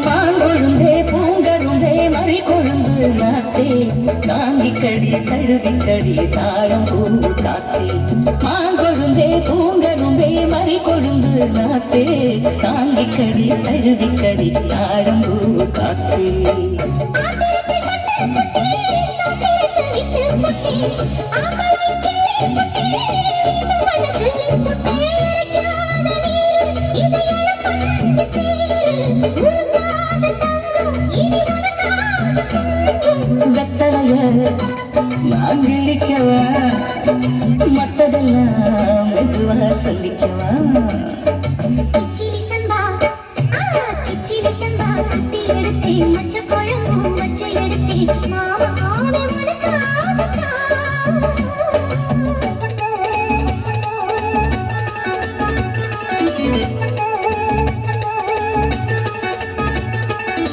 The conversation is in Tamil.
மாங்கொழுந்தே பூங்கருந்தே மறி கொழுந்து நாத்தே தாங்கிக்கடி தழுவிக்கடி தாழம் பூ காத்தே மாங்கொழுந்தே பூங்கருந்தே மறி கொழுந்து நாத்தே தாங்கிக்கடி தழுவிக்கடி தாழம் பூ காத்தே வெத்தலைய நான் கிழிக்கவா மற்றதெல்லாம் மெதுவா சொல்லிக்கவா